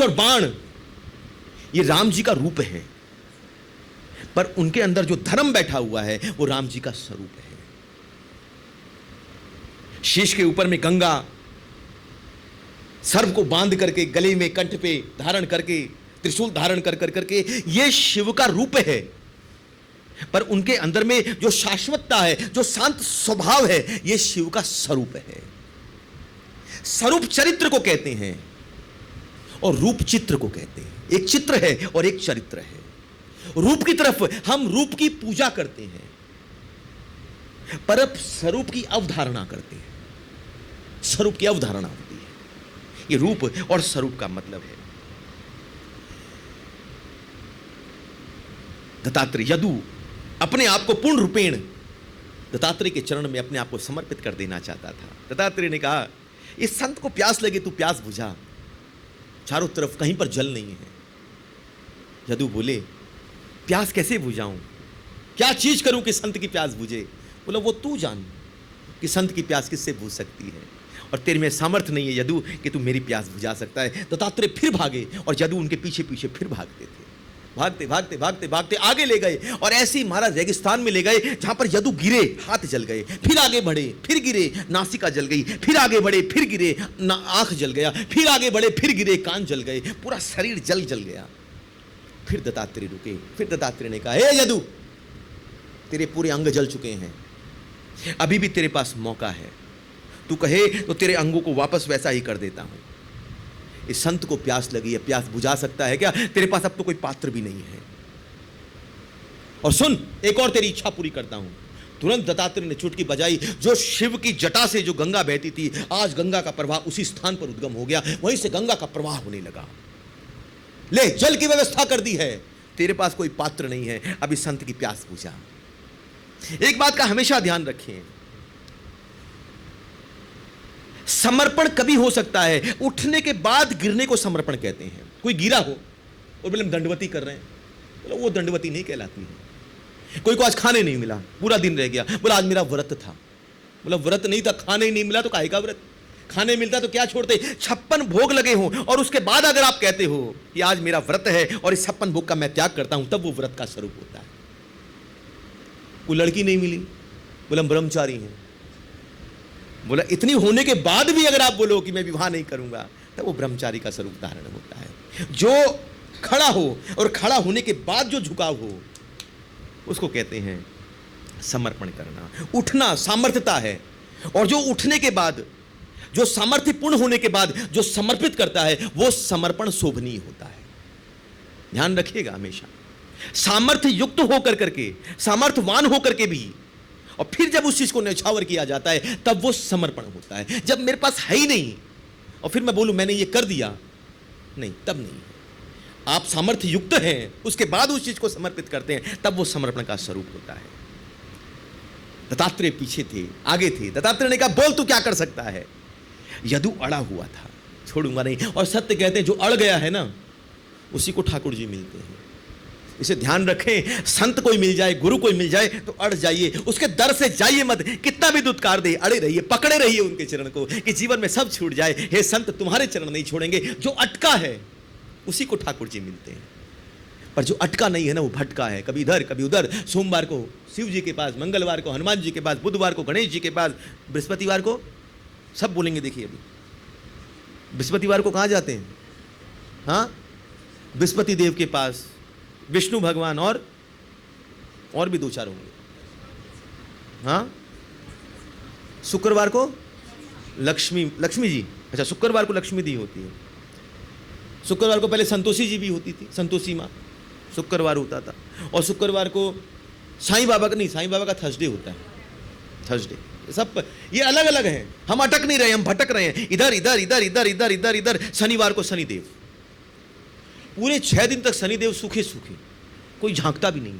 धनुष और बाण ये राम जी का रूप है, पर उनके अंदर जो धर्म बैठा हुआ है वो राम जी का स्वरूप है। शीश के ऊपर में गंगा, सर्प को बांध करके गले में कंठ पे धारण करके, त्रिशूल धारण कर करके ये शिव का रूप है, पर उनके अंदर में जो शाश्वतता है, जो शांत स्वभाव है, ये शिव का स्वरूप है। स्वरूप चरित्र को कहते हैं और रूप चित्र को कहते हैं। एक चित्र है और एक चरित्र है। रूप की तरफ हम रूप की पूजा करते हैं, पर स्वरूप की अवधारणा करते हैं। स्वरूप की अवधारणा होती है। ये रूप और स्वरूप का मतलब है। दत्तात्रेय यदु अपने आप को पूर्ण रूपेण दत्तात्रेय के चरण में अपने आप को समर्पित कर देना चाहता था। दत्तात्रेय ने कहा, इस संत को प्यास लगे तू प्यास बुझा, चारों तरफ कहीं पर जल नहीं है। यदु बोले, प्यास कैसे बुझाऊं, क्या चीज करूं कि संत की प्यास बुझे? बोला, वो तू जान कि संत की प्यास किससे बुझ सकती है, और तेरे में सामर्थ्य नहीं है यदु कि तू मेरी प्यास बुझा सकता है। दत्तात्रेय फिर भागे और यदु उनके पीछे पीछे फिर भागते थे। भागते भागते भागते भागते आगे ले गए, और ऐसे ही महाराज रेगिस्तान में ले गए जहां पर यदु गिरे, हाथ जल गए, फिर आगे बढ़े, फिर गिरे, नासिका जल गई, फिर आगे बढ़े, फिर गिरे, आंख जल गया, फिर आगे बढ़े, फिर गिरे, कान जल गए, पूरा शरीर जल गया। फिर दत्तात्रेय रुके। फिर दत्तात्रेय ने कहा, हे यदु, तेरे पूरे अंग जल चुके हैं, अभी भी तेरे पास मौका है, तू कहे तो तेरे अंगों को वापस वैसा ही कर देता हूं। इस संत को प्यास लगी है, प्यास बुझा सकता है क्या? तेरे पास अब तो कोई पात्र भी नहीं है। और सुन, एक और तेरी इच्छा पूरी करता हूं। तुरंत दत्तात्रेय ने चुटकी बजाई। जो शिव की जटा से जो गंगा बहती थी, आज गंगा का प्रवाह उसी स्थान पर उद्गम हो गया, वहीं से गंगा का प्रवाह होने लगा। ले, जल की व्यवस्था कर दी है, तेरे पास कोई पात्र नहीं है, अब इस संत की प्यास बुझा। एक बात का हमेशा ध्यान रखें, समर्पण कभी हो सकता है, उठने के बाद गिरने को समर्पण कहते हैं। कोई गिरा हो और बोले हम दंडवती कर रहे हैं, बोला वो दंडवती नहीं कहलाती है। कोई को आज खाने नहीं मिला, पूरा दिन रह गया, बोला आज मेरा व्रत था, बोला व्रत नहीं था, खाने ही नहीं मिला तो काहे का व्रत? खाने मिलता तो क्या छोड़ते? 56 भोग लगे हों और उसके बाद अगर आप कहते हो कि आज मेरा व्रत है और इस 56 भोग का मैं त्याग करता हूं, तब वो व्रत का स्वरूप होता है। कोई लड़की नहीं मिली, बोला हम ब्रह्मचारी हैं, बोला इतनी होने के बाद भी अगर आप बोलो कि मैं विवाह नहीं करूंगा, तब वो ब्रह्मचारी का स्वरूप धारण होता है। जो खड़ा हो और खड़ा होने के बाद जो झुकाव हो, उसको कहते हैं समर्पण करना। उठना सामर्थ्यता है, और जो उठने के बाद, जो सामर्थ्यपूर्ण होने के बाद जो समर्पित करता है, वो समर्पण शोभनीय होता है। ध्यान रखिएगा हमेशा, सामर्थ्य युक्त होकर करके, सामर्थ्यवान होकर के भी, और फिर जब उस चीज को न्यौछावर किया जाता है, तब वो समर्पण होता है। जब मेरे पास है ही नहीं और फिर मैं बोलूं मैंने ये कर दिया, नहीं, तब नहीं। आप सामर्थ्य युक्त हैं, उसके बाद उस चीज को समर्पित करते हैं, तब वो समर्पण का स्वरूप होता है। दत्तात्रेय पीछे थे, आगे थे। दत्तात्रेय ने कहा, बोल तू क्या कर सकता है? यदु अड़ा हुआ था, छोड़ूंगा नहीं। और सत्य कहते हैं, जो अड़ गया है ना, उसी को ठाकुर जी मिलते हैं। इसे ध्यान रखें, संत कोई मिल जाए, गुरु कोई मिल जाए तो अड़ जाइए, उसके दर से जाइए मत। कितना भी दुत्कार दे, अड़े रहिए, पकड़े रहिए उनके चरण को, कि जीवन में सब छूट जाए। हे संत, तुम्हारे चरण नहीं छोड़ेंगे। जो अटका है उसी को ठाकुर जी मिलते हैं, पर जो अटका नहीं है ना, वो भटका है, कभी इधर कभी उधर। सोमवार को शिव जी के पास, मंगलवार को हनुमान जी के पास, बुधवार को गणेश जी के पास, बृहस्पतिवार को सब बोलेंगे। देखिए अभी बृहस्पतिवार को कहाँ जाते हैं? हाँ, बृहस्पति देव के पास, विष्णु भगवान और भी 2-4 होंगे। हाँ, शुक्रवार को लक्ष्मी जी, अच्छा शुक्रवार को लक्ष्मी दी होती है। शुक्रवार को पहले संतोषी जी भी होती थी, संतोषी माँ, शुक्रवार होता था। और शुक्रवार को साईं बाबा का नहीं, साईं बाबा का थर्सडे होता है, थर्सडे। सब ये अलग अलग हैं। हम अटक नहीं रहे, हम भटक रहे हैं, इधर इधर इधर इधर इधर इधर इधर। शनिवार को शनिदेव, पूरे 6 दिन तक शनिदेव सूखे सूखे, कोई झांकता भी नहीं।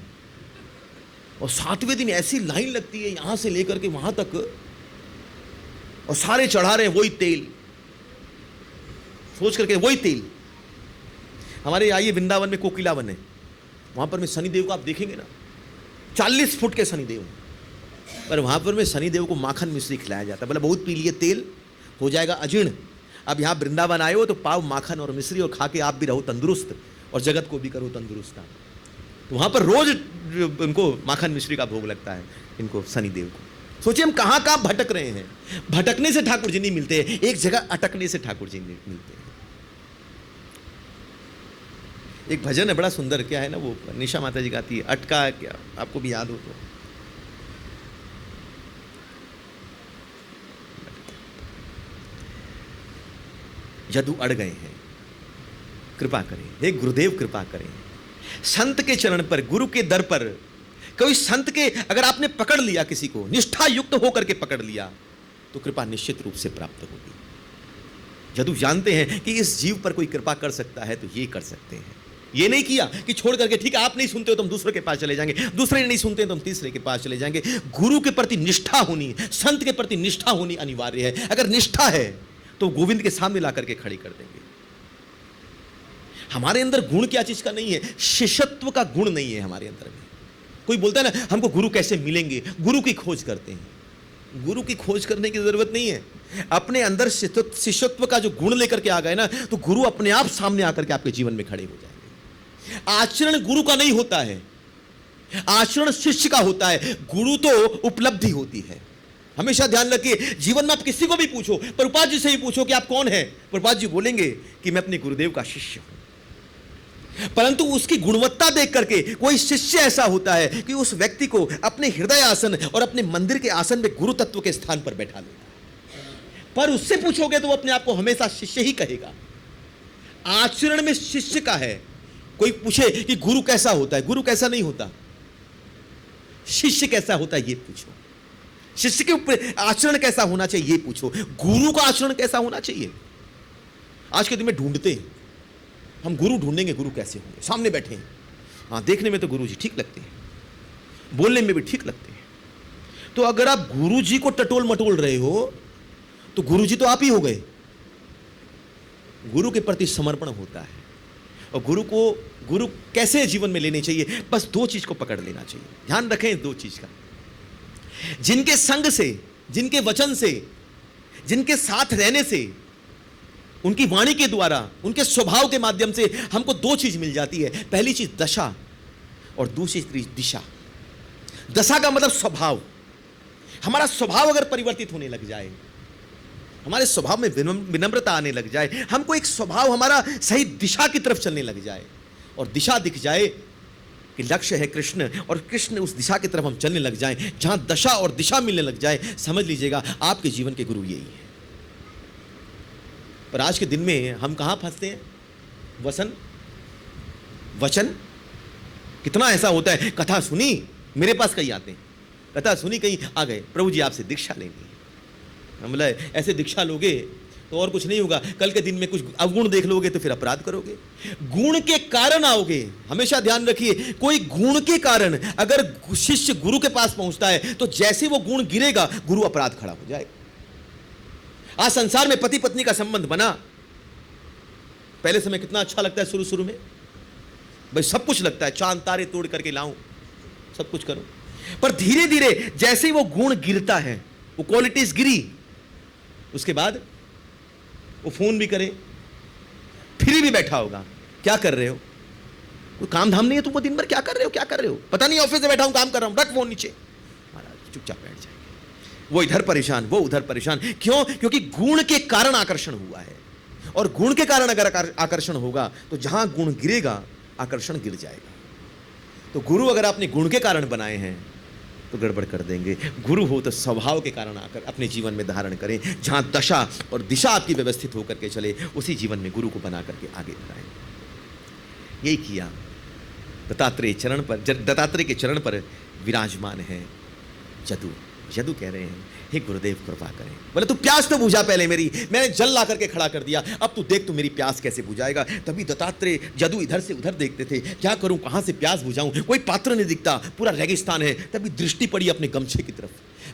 और 7वें दिन ऐसी लाइन लगती है यहां से लेकर के वहां तक, और सारे चढ़ा रहे हैं वही तेल, सोच करके वही तेल। हमारे आइए वृंदावन में कोकिलावन है, वहां पर में शनिदेव को आप देखेंगे ना, 40 फुट के शनिदेव, पर वहां पर में शनिदेव को माखन मिश्री खिलाया जाता है। बोला बहुत पी लिए तेल, हो जाएगा अजीर्ण, अब यहाँ वृंदावन आए हो तो पाव माखन और मिश्री और खा के आप भी रहो तंदुरुस्त और जगत को भी करो तंदुरुस्त। तो वहाँ पर रोज इनको माखन मिश्री का भोग लगता है, इनको शनिदेव को। सोचिए हम कहाँ कहाँ भटक रहे हैं। भटकने से ठाकुर जी नहीं मिलते, एक जगह अटकने से ठाकुर जी मिलते हैं। एक भजन है बड़ा सुंदर, क्या है ना वो, निशा माता जी गाती है, अटका क्या, आपको भी याद हो तो। जदू अड़ गए हैं, कृपा करें हे गुरुदेव, कृपा करें। संत के चरण पर, गुरु के दर पर, कोई संत के अगर आपने पकड़ लिया, किसी को निष्ठा युक्त होकर के पकड़ लिया, तो कृपा निश्चित रूप से प्राप्त होगी। जदू जानते हैं कि इस जीव पर कोई कृपा कर सकता है तो ये कर सकते हैं। ये नहीं किया कि छोड़ करके ठीक है आप नहीं सुनते हो तो हम दूसरे के पास चले जाएंगे, दूसरे नहीं सुनते तो हम तीसरे के पास चले जाएंगे। गुरु के प्रति निष्ठा होनी, संत के प्रति निष्ठा होनी अनिवार्य है। अगर निष्ठा है तो गोविंद के सामने ला करके खड़ी कर देंगे। हमारे अंदर गुण क्या चीज का नहीं है, शिष्यत्व का गुण नहीं है हमारे अंदर में। कोई बोलता है ना हमको गुरु कैसे मिलेंगे, गुरु की खोज करते हैं। गुरु की खोज करने की जरूरत नहीं है। अपने अंदर शिष्यत्व का जो गुण लेकर के आ गए ना, तो गुरु अपने आप सामने आकर के आपके जीवन में खड़े हो जाएंगे। आचरण गुरु का नहीं होता है, आचरण शिष्य का होता है। गुरु तो उपलब्धि होती है। हमेशा ध्यान रखिए, जीवन में आप किसी को भी पूछो, प्रभुपाद जी से ही पूछो कि आप कौन हैं, प्रभुपाद जी बोलेंगे कि मैं अपने गुरुदेव का शिष्य हूं। परंतु उसकी गुणवत्ता देख करके कोई शिष्य ऐसा होता है कि उस व्यक्ति को अपने हृदय आसन और अपने मंदिर के आसन में गुरु तत्व के स्थान पर बैठा लेता है। पर उससे पूछोगे तो वो अपने आप को हमेशा शिष्य ही कहेगा। आचरण में शिष्य का है। कोई पूछे कि गुरु कैसा होता है, गुरु कैसा नहीं होता, शिष्य कैसा होता है ये पूछो। शिष्य के ऊपर आचरण कैसा होना चाहिए ये पूछो। गुरु का आचरण कैसा होना चाहिए। आज के दिन में ढूंढते हैं हम, गुरु ढूंढेंगे, गुरु कैसे होंगे, सामने बैठे हैं। हाँ, देखने में तो गुरु जी ठीक लगते हैं, बोलने में भी ठीक लगते हैं। तो अगर आप गुरु जी को टटोल मटोल रहे हो तो गुरु जी तो आप ही हो गए। गुरु के प्रति समर्पण होता है। और गुरु कैसे जीवन में लेने चाहिए, बस दो चीज को पकड़ लेना चाहिए। ध्यान रखें दो चीज का। जिनके संग से, जिनके वचन से, जिनके साथ रहने से, उनकी वाणी के द्वारा, उनके स्वभाव के माध्यम से हमको दो चीज मिल जाती है। पहली चीज दशा और दूसरी चीज दिशा। दशा का मतलब स्वभाव। हमारा स्वभाव अगर परिवर्तित होने लग जाए, हमारे स्वभाव में विनम्रता आने लग जाए, हमको एक स्वभाव हमारा सही दिशा की तरफ चलने लग जाए और दिशा दिख जाए कि लक्ष्य है कृष्ण और कृष्ण उस दिशा की तरफ हम चलने लग जाएं, जहां दशा और दिशा मिलने लग जाए, समझ लीजिएगा आपके जीवन के गुरु यही है। पर आज के दिन में हम कहां फंसते हैं, वचन। कितना ऐसा होता है, कथा सुनी, मेरे पास कहीं आते हैं, कथा सुनी कहीं आ गए, प्रभु जी आपसे दीक्षा लेंगे। हम बोला ऐसे दीक्षा लोगे तो और कुछ नहीं होगा, कल के दिन में कुछ अवगुण देख लोगे तो फिर अपराध करोगे। गुण के कारण आओगे। हमेशा ध्यान रखिए, कोई गुण के कारण अगर शिष्य गुरु के पास पहुंचता है तो जैसे वो गुण गिरेगा, गुरु अपराध खड़ा हो जाएगा। आज संसार में पति पत्नी का संबंध बना, पहले समय कितना अच्छा लगता है, शुरू में भाई सब कुछ लगता है, चांद तारे तोड़ करके लाऊं, सब कुछ करो। पर धीरे धीरे जैसे ही वो गुण गिरता है, वो क्वालिटीज गिरी, उसके बाद वो फोन भी करे, फ्री भी बैठा होगा, क्या कर रहे हो, कोई काम धाम नहीं है तुमको, दिन भर क्या कर रहे हो, पता नहीं ऑफिस में बैठा हूं काम कर रहा हूं, रख फोन नीचे, महाराज चुपचाप बैठ जाएंगे। वो इधर परेशान, वो उधर परेशान। क्यों? क्योंकि गुण के कारण आकर्षण हुआ है। और गुण के कारण अगर आकर्षण होगा तो जहां गुण गिरेगा आकर्षण गिर जाएगा। तो गुरु अगर आपने गुण के कारण बनाए हैं तो गड़बड़ कर देंगे। गुरु हो तो स्वभाव के कारण आकर अपने जीवन में धारण करें, जहां दशा और दिशा आपकी व्यवस्थित होकर के चले, उसी जीवन में गुरु को बना करके आगे बढ़ाएं। यही किया दत्तात्रेय चरण पर, दत्तात्रेय के चरण पर विराजमान है जदू। जदू कह रहे हैं हे गुरुदेव कृपा करें। बोले तू प्यास तो बुझा पहले मेरी, मैंने जल ला करके खड़ा कर दिया, अब तू देख तू मेरी प्यास कैसे बुझाएगा। तभी दत्तात्रेय जदू इधर से उधर देखते थे, क्या करूं, कहां से प्यास बुझाऊं, कोई पात्र नहीं दिखता, पूरा रेगिस्तान है। तभी दृष्टि पड़ी अपने गमछे की तरफ।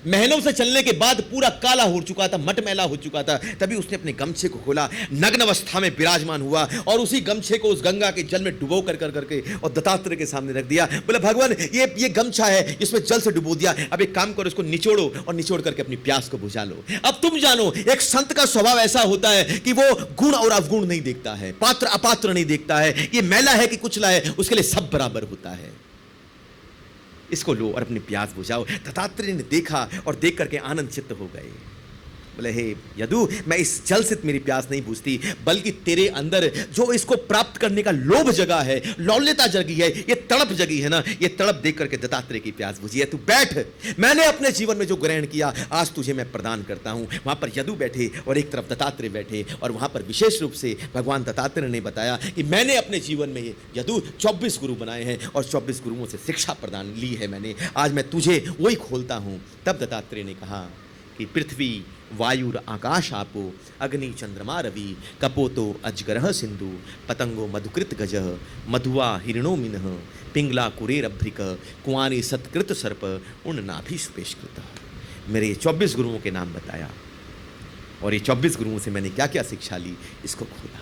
महीनों से चलने के बाद पूरा काला हो चुका था, मटमैला हो चुका था। तभी उसने अपने गमछे को खोला, नग्न अवस्था में विराजमान हुआ और उसी गमछे को उस गंगा के जल में डुबो कर करके और दत्तात्रेय के सामने रख दिया। बोले भगवान ये गमछा है, इसमें जल से डुबो दिया, अब एक काम करो, इसको नीचे निचोड़ो और निचोड़ करके अपनी प्यास को बुझा लो। अब तुम जानो, एक संत का स्वभाव ऐसा होता है कि वो गुण और अवगुण नहीं देखता है, पात्र अपात्र नहीं देखता है, ये मैला है कि कुचला है, उसके लिए सब बराबर होता है। इसको लो और अपनी प्यास बुझाओ। दत्तात्रेय ने देखा और देख करके आनंद चित्त हो गए। बोले, हे यदु, मैं इस जल से मेरी प्यास नहीं बुझती, बल्कि तेरे अंदर जो इसको प्राप्त करने का लोभ जगा है, लौल्यता जगी है, ये तड़प जगी है ना, ये तड़प देख करके दत्तात्रेय की प्यास बुझी है। तू बैठ, मैंने अपने जीवन में जो ग्रहण किया आज तुझे मैं प्रदान करता हूं। वहां पर यदु बैठे और एक तरफ दत्तात्रेय बैठे, और वहां पर विशेष रूप से भगवान दत्तात्रेय ने बताया कि मैंने अपने जीवन में ये यदु 24 गुरु बनाए हैं और 24 गुरुओं से शिक्षा प्रदान ली है मैंने, आज मैं तुझे वही खोलता हूं। तब दत्तात्रेय ने कहा कि पृथ्वी वायुर आकाश आपो अग्नि चंद्रमा रवि कपोतो अजगरह सिंधु पतंगो मधुकृत गजः मधुआ हिरणो मिनः पिंगला कुरेरभ्रिक कुंवारी सत्कृत सर्प उन नाभि सुपेशकृत। मेरे 24 गुरुओं के नाम बताया और ये 24 गुरुओं से मैंने क्या क्या शिक्षा ली, इसको खोला।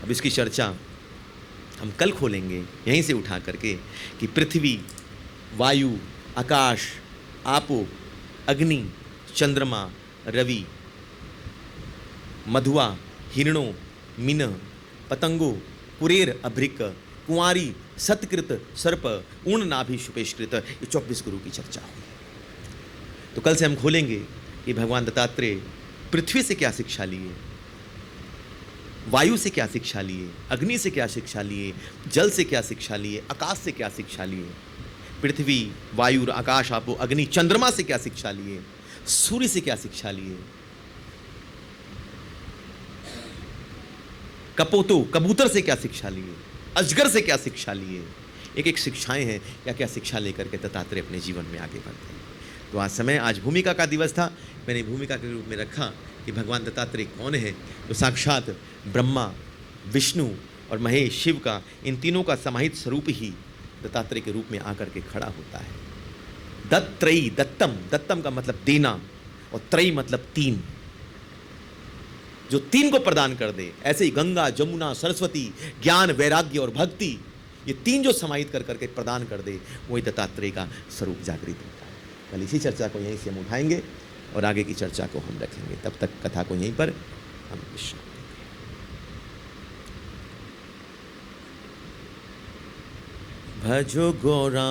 अब इसकी चर्चा हम कल खोलेंगे यहीं से उठा करके कि पृथ्वी, वायु, आकाश, आपो, अग्नि, चंद्रमा, रवि, मधुआ, हिरणों, मीन, पतंगो, कुरेर अभ्रिक, कुंवारी, सत्कृत सर्प, ऊर्ण नाभि सुपेशकृत, ये 24 गुरु की चर्चा हुई। तो कल से हम खोलेंगे कि भगवान दत्तात्रेय पृथ्वी से क्या शिक्षा लिए, वायु से क्या शिक्षा लिए, अग्नि से क्या शिक्षा लिए, जल से क्या शिक्षा लिए, आकाश से क्या शिक्षा लिए, पृथ्वी, वायु, आकाश, आपो, अग्नि, चंद्रमा से क्या शिक्षा लिए, सूर्य से क्या शिक्षा लिए, कपोतो कबूतर से क्या शिक्षा लिए, अजगर से क्या शिक्षा लिए। एक एक शिक्षाएं हैं, क्या क्या शिक्षा लेकर के दत्तात्रेय अपने जीवन में आगे बढ़ते हैं। तो आज भूमिका का दिवस था, मैंने भूमिका के रूप में रखा कि भगवान दत्तात्रेय कौन है। तो साक्षात ब्रह्मा, विष्णु और महेश, शिव का, इन तीनों का समाहित स्वरूप ही दत्तात्रेय के रूप में आकर के खड़ा होता है। दत्त्रयी, दत्तम, दत्तम का मतलब देना और त्रयी मतलब तीन, जो तीन को प्रदान कर दे। ऐसे ही गंगा, जमुना, सरस्वती, ज्ञान, वैराग्य और भक्ति, ये तीन जो समाहित कर करके प्रदान कर दे, वही दत्तात्रेय का स्वरूप जागृत होता है। कल इसी चर्चा को यहीं से हम उठाएंगे और आगे की चर्चा को हम रखेंगे। तब तक कथा को यहीं पर हम विश्राम देंगे। भजो गौरा